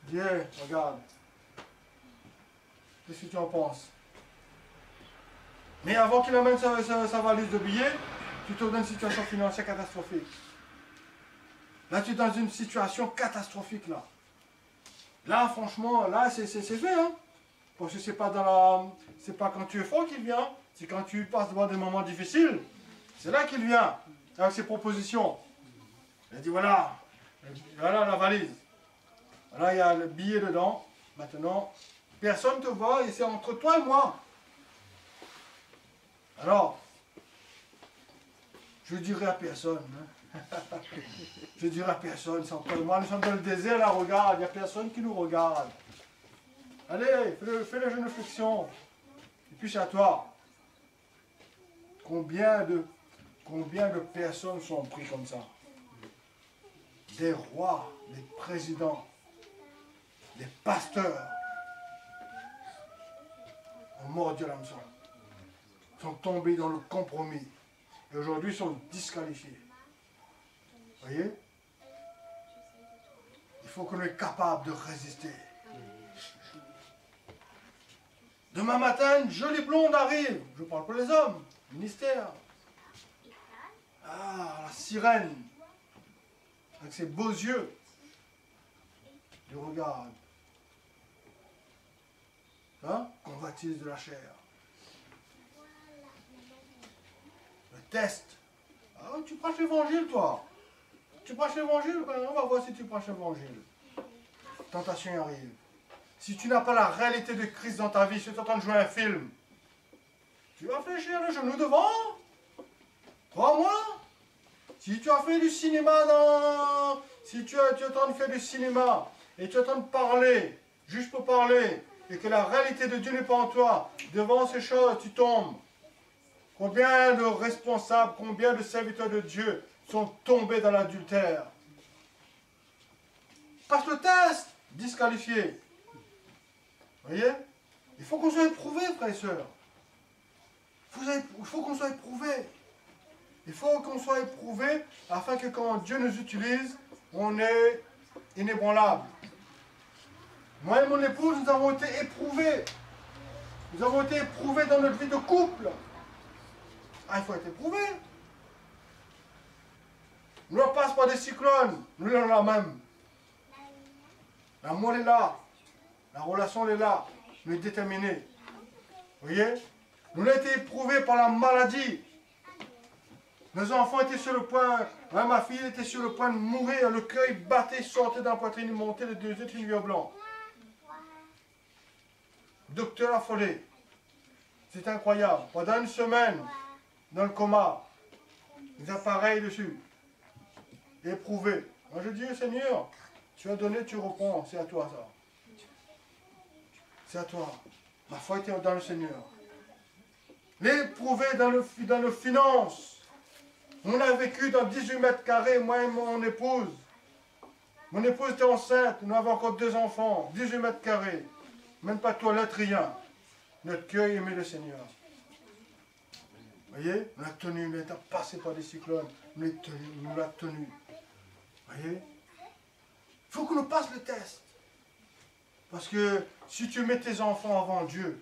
Il dit, hey, regarde, qu'est-ce que tu en penses? Mais avant qu'il amène sa valise de billets, tu te donnes une situation financière catastrophique. Là, tu es dans une situation catastrophique, là. Là, franchement, là, c'est fait, hein. Parce que c'est pas quand tu es fort qu'il vient, c'est quand tu passes devant des moments difficiles. C'est là qu'il vient, avec ses propositions. Il dit, voilà la valise. Voilà, il y a le billet dedans. Maintenant, personne ne te voit et c'est entre toi et moi. Alors, je dirai à personne. Hein. Je dirai à personne, c'est entre toi et moi. Nous sommes dans le désert, là, regarde, il n'y a personne qui nous regarde. Allez, fais le jeu de flexion. Et puis c'est à toi. Combien de personnes sont pris comme ça? Des rois, des présidents, des pasteurs ont mordu l'hameçon, sont tombés dans le compromis et aujourd'hui sont disqualifiés. Vous voyez? Il faut qu'on soit capable de résister. Demain matin, une jolie blonde arrive. Je parle pour les hommes, ministère. Ah, la sirène, avec ses beaux yeux. Je regarde. Hein? Convoitise de la chair. Le test. Ah, tu prêches l'évangile, toi. Tu prêches l'évangile? Ben, on va voir si tu prêches l'évangile. Tentation arrive. Si tu n'as pas la réalité de Christ dans ta vie, si tu es en train de jouer un film, tu vas fléchir le genou devant. Crois-moi. Si tu as fait du cinéma Si tu es en train de faire du cinéma et tu es en train de parler, juste pour parler, et que la réalité de Dieu n'est pas en toi, devant ces choses, tu tombes. Combien de responsables, combien de serviteurs de Dieu sont tombés dans l'adultère? Passe le test, disqualifié. Vous voyez? Il faut qu'on soit éprouvé, frères et sœurs. Il faut qu'on soit éprouvé. Il faut qu'on soit éprouvé afin que quand Dieu nous utilise, on est inébranlable. Moi et mon épouse, nous avons été éprouvés. Nous avons été éprouvés dans notre vie de couple. Ah, il faut être éprouvé. Nous ne passe pas des cyclones. Nous sommes là même. L'amour est là. La relation est là. Nous est déterminée. Vous voyez? Nous avons été éprouvés par la maladie. Nos enfants étaient sur le point, ma fille était sur le point de mourir, le cœur battait, sortait dans la poitrine, il montait les deux yeux lueur blanc. Docteur affolé. C'est incroyable. Pendant une semaine, dans le coma, des appareils dessus. Éprouvé. Moi je dis, Seigneur, tu as donné, tu reprends, c'est à toi ça. C'est à toi. Ma foi était dans le Seigneur. L'éprouvé dans le finance. On a vécu dans 18 mètres carrés, moi et mon épouse. Mon épouse était enceinte, nous avons encore 2 enfants, 18 mètres carrés. Même pas de toilette, rien. Notre cœur aimait le Seigneur. Vous voyez? On a tenu, on a passé par des cyclones. On l'a tenu. Vous voyez? Il faut qu'on nous passe le test. Parce que si tu mets tes enfants avant Dieu,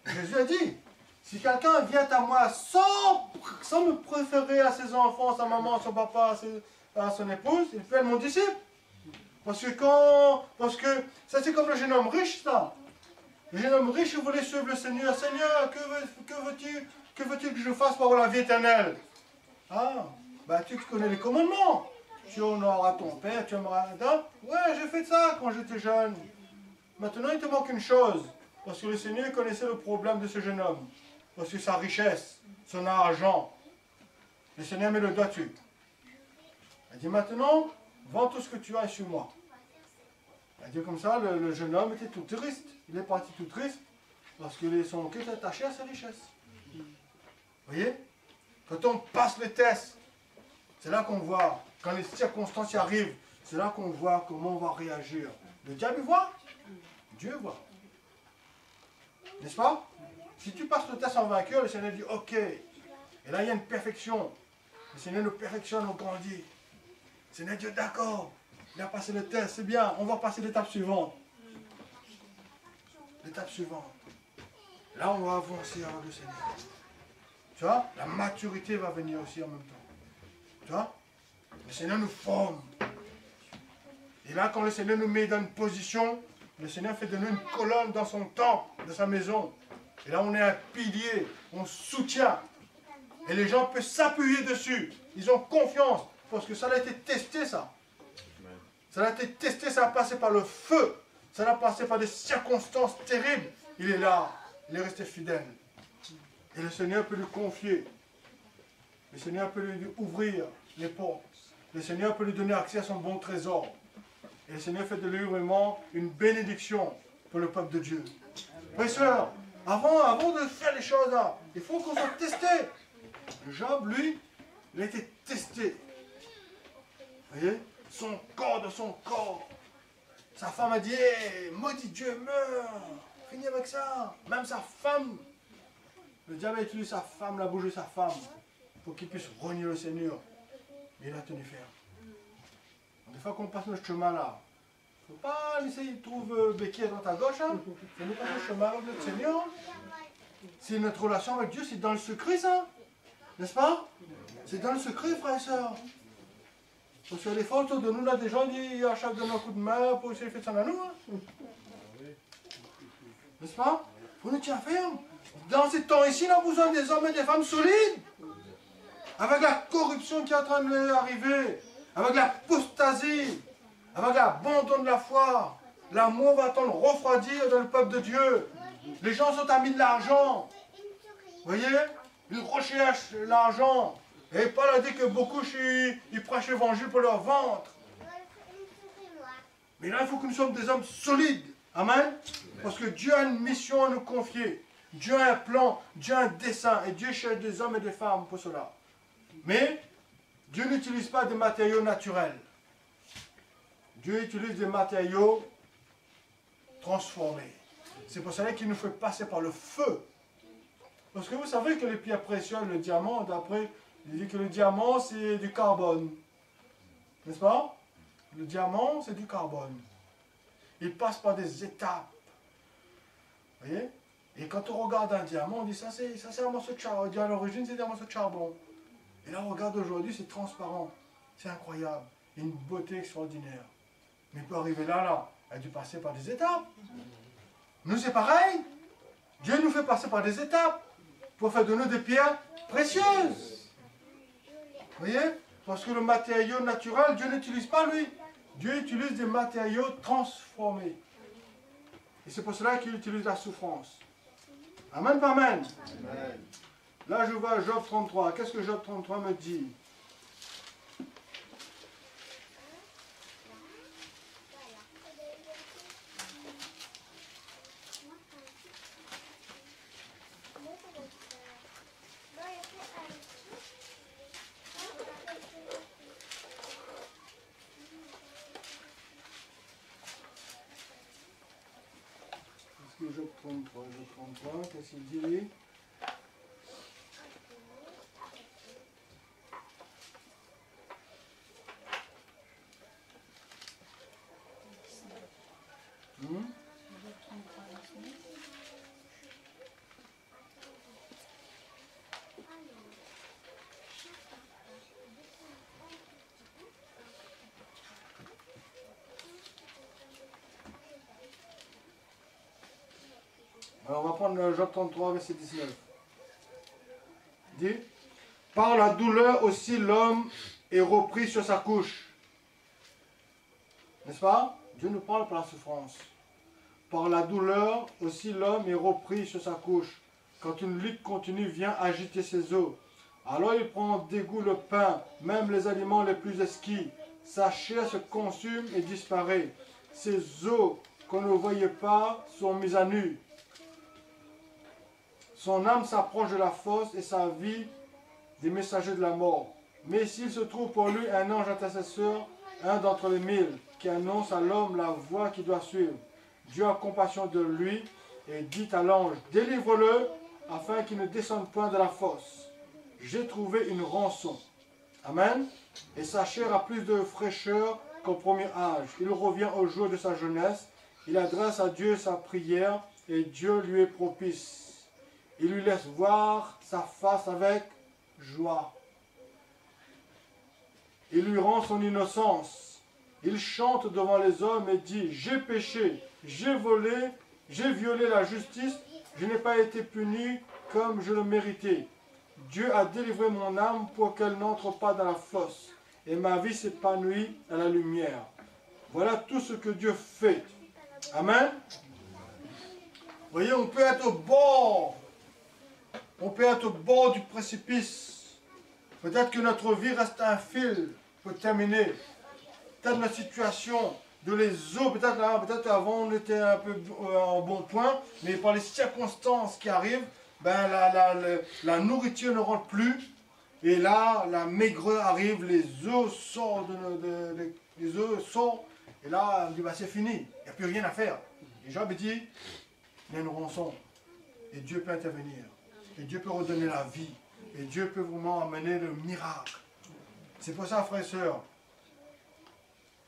Jésus a dit, si quelqu'un vient à moi sans me préférer à ses enfants, à sa maman, à son papa, à son épouse, il fait mon disciple. Parce que ça c'est comme le jeune homme riche, ça. Le jeune homme riche, il voulait suivre le Seigneur. Seigneur, que veux-tu que je fasse pour avoir la vie éternelle? Ah, bah tu connais les commandements. Tu honoreras ton père, tu aimeras... Ouais, j'ai fait ça quand j'étais jeune. Maintenant, il te manque une chose. Parce que le Seigneur connaissait le problème de ce jeune homme. Parce que sa richesse, son argent. Le Seigneur met le doigt dessus. Il dit maintenant, vends tout ce que tu as et suis-moi. Il dit comme ça, le jeune homme était tout triste. Il est parti tout triste. Parce que son cœur est attaché à sa richesse. Vous voyez? Quand on passe le test, c'est là qu'on voit. Quand les circonstances y arrivent, c'est là qu'on voit comment on va réagir. Le diable voit, Dieu voit. N'est-ce pas? Si tu passes le test en vainqueur, le Seigneur dit ok. Et là, il y a une perfection. Le Seigneur nous perfectionne, nous grandit. Le Seigneur dit d'accord. Il a passé le test, c'est bien, on va passer l'étape suivante. l'étape suivante. Là, on va avancer avec le Seigneur. Tu vois, la maturité va venir aussi en même temps. Tu vois, le Seigneur nous forme. Et là, quand le Seigneur nous met dans une position, le Seigneur fait de nous une colonne dans son temple, dans sa maison. Et là, on est un pilier, on soutient. Et les gens peuvent s'appuyer dessus. Ils ont confiance. Parce que ça a été testé, ça. Ça a été testé, ça a passé par le feu. Ça a passé par des circonstances terribles. Il est là. Il est resté fidèle. Et le Seigneur peut lui confier. Le Seigneur peut lui ouvrir les portes. Le Seigneur peut lui donner accès à son bon trésor. Et le Seigneur fait de lui vraiment une bénédiction pour le peuple de Dieu. Frères et sœurs, avant de faire les choses là, il faut qu'on soit testé. Job, lui, il a été testé. Vous voyez? Son corps de son corps. Sa femme a dit, hey, maudit Dieu, meurs. Fini avec ça. Même sa femme. Le diable a utilisé sa femme, la bouche de sa femme, pour qu'il puisse renier le Seigneur. Mais il a tenu ferme. Des fois qu'on passe notre chemin là, il ne faut pas essayer de trouver béquille à droite à gauche. Hein. Il faut nous passer le chemin avec notre Seigneur. C'est notre relation avec Dieu, c'est dans le secret ça. N'est-ce pas? C'est dans le secret, frères et sœurs. Parce que les fois autour de nous, là, des gens disent à chaque donner un coup de main pour essayer de faire ça à nous. Hein. N'est-ce pas? Il faut nous tenir ferme. Dans ces temps ici, on a besoin des hommes et des femmes solides. Avec la corruption qui est en train d'arriver, avec l'apostasie, avec l'abandon de la foi, l'amour va tendre refroidir dans le peuple de Dieu. Les gens sont amis de l'argent. Vous voyez? Ils recherchent l'argent. Et Paul a dit que beaucoup, ils prêchent l'évangile pour leur ventre. Mais là, il faut que nous soyons des hommes solides. Amen. Parce que Dieu a une mission à nous confier. Dieu a un plan, Dieu a un dessein. Et Dieu cherche des hommes et des femmes pour cela. Mais Dieu n'utilise pas des matériaux naturels. Dieu utilise des matériaux transformés. C'est pour cela qu'il nous fait passer par le feu. Parce que vous savez que les pierres précieuses, le diamant, d'après, il dit que le diamant, c'est du carbone. N'est-ce pas? Le diamant, c'est du carbone. Il passe par des étapes. Vous voyez? Et quand on regarde un diamant, on dit ça c'est un morceau de charbon. On dit à l'origine, c'est un morceau de charbon. Et là, on regarde aujourd'hui, c'est transparent. C'est incroyable. Une beauté extraordinaire. Mais pour arriver là, elle a dû passer par des étapes. Nous, c'est pareil. Dieu nous fait passer par des étapes pour faire de nous des pierres précieuses. Vous voyez? Parce que le matériau naturel, Dieu n'utilise pas lui. Dieu utilise des matériaux transformés. Et c'est pour cela qu'il utilise la souffrance. Amen, pas amen? Amen. Là, je vois Job 33. Qu'est-ce que Job 33 me dit? Job 33, qu'est-ce qu'il dit? Alors on va prendre Job 33, verset 19. Il dit, par la douleur aussi l'homme est repris sur sa couche. N'est-ce pas? Dieu nous parle par la souffrance. Par la douleur aussi l'homme est repris sur sa couche. Quand une lutte continue vient agiter ses os. Alors il prend en dégoût le pain, même les aliments les plus exquis. Sa chair se consume et disparaît. Ses os qu'on ne voyait pas sont mis à nu. Son âme s'approche de la fosse et sa vie des messagers de la mort. Mais s'il se trouve pour lui un ange intercesseur, un d'entre les 1000, qui annonce à l'homme la voie qu'il doit suivre, Dieu a compassion de lui et dit à l'ange, délivre-le afin qu'il ne descende point de la fosse. J'ai trouvé une rançon. Amen. Et sa chair a plus de fraîcheur qu'au premier âge. Il revient au jour de sa jeunesse. Il adresse à Dieu sa prière et Dieu lui est propice. Il lui laisse voir sa face avec joie. Il lui rend son innocence. Il chante devant les hommes et dit, j'ai péché, j'ai volé, j'ai violé la justice, je n'ai pas été puni comme je le méritais. Dieu a délivré mon âme pour qu'elle n'entre pas dans la fosse, et ma vie s'épanouit à la lumière. Voilà tout ce que Dieu fait. Amen. Vous voyez, on peut être au bord. On peut être au bord du précipice. Peut-être que notre vie reste un fil pour terminer. Peut-être la situation de les eaux, peut-être avant on était un peu en bon point, mais par les circonstances qui arrivent, ben la nourriture ne rentre plus. Et là, la maigreur arrive, les eaux sortent, les eaux sortent, et là, on dit, bah, c'est fini, il n'y a plus rien à faire. Et Job dit, il y a une rançon, et Dieu peut intervenir, et Dieu peut redonner la vie, et Dieu peut vraiment amener le miracle. C'est pour ça, frères et sœurs,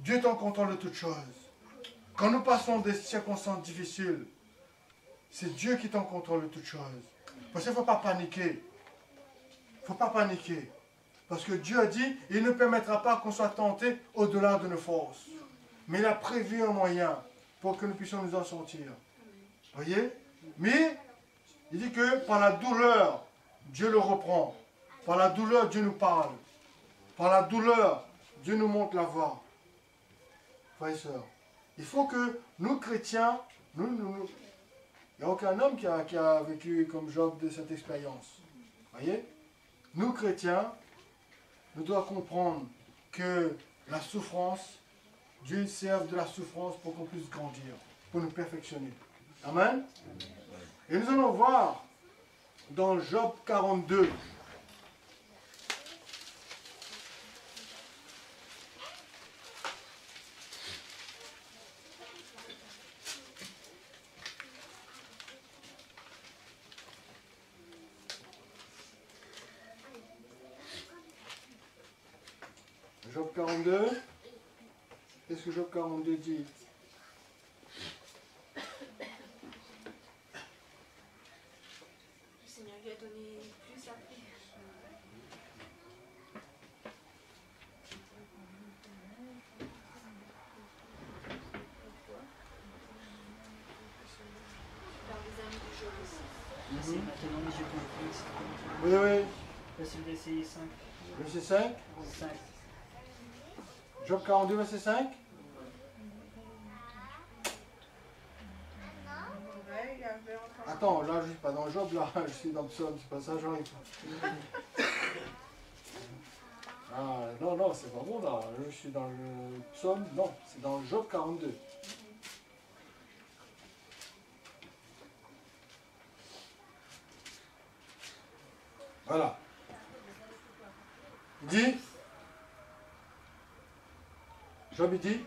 Dieu est en contrôle de toutes choses. Quand nous passons des circonstances difficiles, c'est Dieu qui est en contrôle de toutes choses. Parce qu'il ne faut pas paniquer. Il ne faut pas paniquer. Parce que Dieu a dit, il ne permettra pas qu'on soit tenté au-delà de nos forces. Mais il a prévu un moyen pour que nous puissions nous en sortir. Voyez? Mais il dit que par la douleur, Dieu le reprend. Par la douleur, Dieu nous parle. Par la douleur, Dieu nous montre la voie. Frères et sœurs, il faut que nous, chrétiens, il n'y a aucun homme qui a vécu comme Job de cette expérience. Voyez? Nous, chrétiens, nous devons comprendre que la souffrance, Dieu serve de la souffrance pour qu'on puisse grandir, pour nous perfectionner. Amen. Et nous allons voir dans Job 42. Job 42, qu'est-ce que Job 42 dit? Le Seigneur lui a donné plus après. Par les amis du Job aussi. C'est maintenant les yeux complexes. Oui, oui. Là, c'est le verset 5. Verset 5. 5. Job 42, verset 5. Attends, là je ne suis pas dans Job, là je suis dans le psaume, c'est pas ça, j'arrive pas. Ah non, non, c'est pas bon là, je suis dans le psaume, non, c'est dans Job 42. Voilà. Il dit, Job il dit,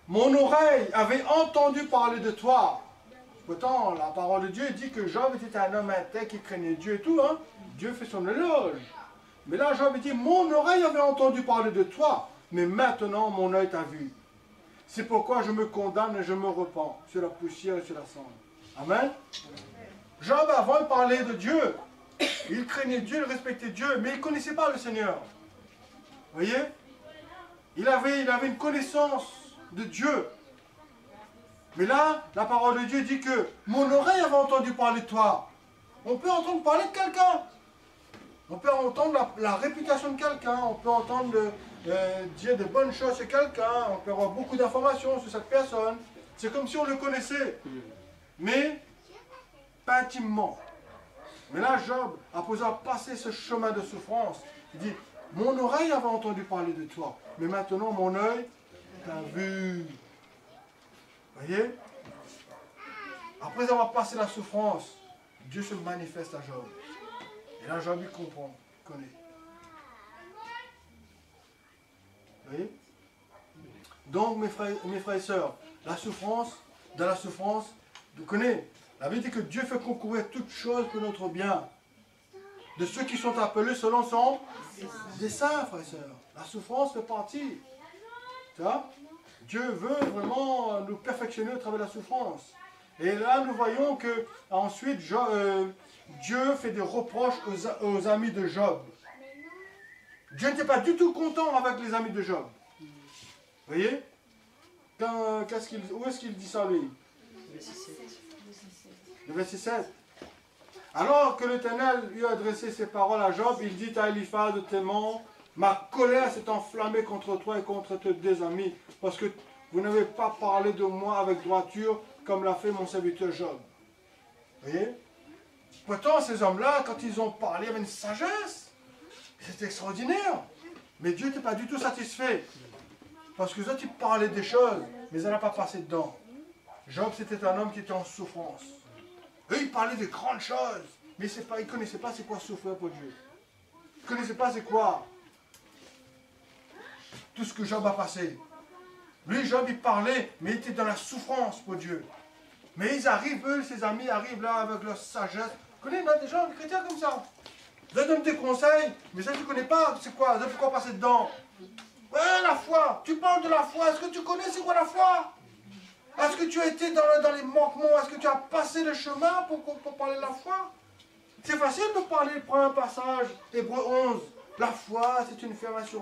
mon oreille avait entendu parler de toi. Pourtant, la parole de Dieu dit que Job était un homme intègre qui craignait Dieu et tout, hein. Dieu fait son éloge. Mais là, Job dit, mon oreille avait entendu parler de toi, mais maintenant mon œil t'a vu. C'est pourquoi je me condamne et je me repens sur la poussière et sur la cendre. Amen. Job, avant, il parlait de Dieu. Il craignait Dieu, il respectait Dieu, mais il ne connaissait pas le Seigneur. Vous voyez? Il avait une connaissance de Dieu. Mais là, la parole de Dieu dit que mon oreille avait entendu parler de toi. On peut entendre parler de quelqu'un. On peut entendre la réputation de quelqu'un. On peut entendre dire de bonnes choses sur quelqu'un. On peut avoir beaucoup d'informations sur cette personne. C'est comme si on le connaissait. Mais pas intimement. Mais là, Job, après avoir passé ce chemin de souffrance, il dit, mon oreille avait entendu parler de toi. Mais maintenant, mon œil t'a vu. Voyez? Après avoir passé la souffrance, Dieu se manifeste à Job. Et là, Job, il comprend, il connaît. Voyez? Donc, mes frères et sœurs, la souffrance, dans la souffrance, vous connaissez, la Bible dit que Dieu fait concourir toutes choses pour notre bien. De ceux qui sont appelés selon son dessein, frères et sœurs. La souffrance fait partie. Tu vois? Dieu veut vraiment nous perfectionner au travers de la souffrance. Et là, nous voyons que ensuite Dieu fait des reproches aux amis de Job. Dieu n'était pas du tout content avec les amis de Job. Vous voyez? Où est-ce qu'il dit ça, lui? Verset 7. Le verset 7. Alors que l'Éternel lui a adressé ces paroles à Job, il dit à Eliphaz de Théman, ma colère s'est enflammée contre toi et contre tes deux amis, parce que vous n'avez pas parlé de moi avec droiture, comme l'a fait mon serviteur Job. Vous voyez? Pourtant, ces hommes-là, quand ils ont parlé, il y avait une sagesse. C'était extraordinaire. Mais Dieu n'était pas du tout satisfait. Parce que les autres, ils parlaient des choses, mais ils n'allaient pas passer dedans. Job, c'était un homme qui était en souffrance. Eux, ils parlaient de grandes choses, mais ils ne connaissaient pas c'est quoi souffrir pour Dieu. Ils ne connaissaient pas c'est quoi tout ce que Job a passé. Lui, Job, il parlait, mais il était dans la souffrance pour Dieu. Mais ils arrivent, eux, ses amis arrivent là avec leur sagesse. Vous connaissez des gens, des chrétiens comme ça. Ils leur donnent des conseils, mais ça, tu ne connais pas c'est quoi, pourquoi passer dedans. Ouais, la foi, tu parles de la foi, est-ce que tu connais c'est quoi la foi? Est-ce que tu as été dans les manquements? Est-ce que tu as passé le chemin pour parler de la foi? C'est facile de parler, prends un passage, Hébreux 11. La foi, c'est une ferme assurance.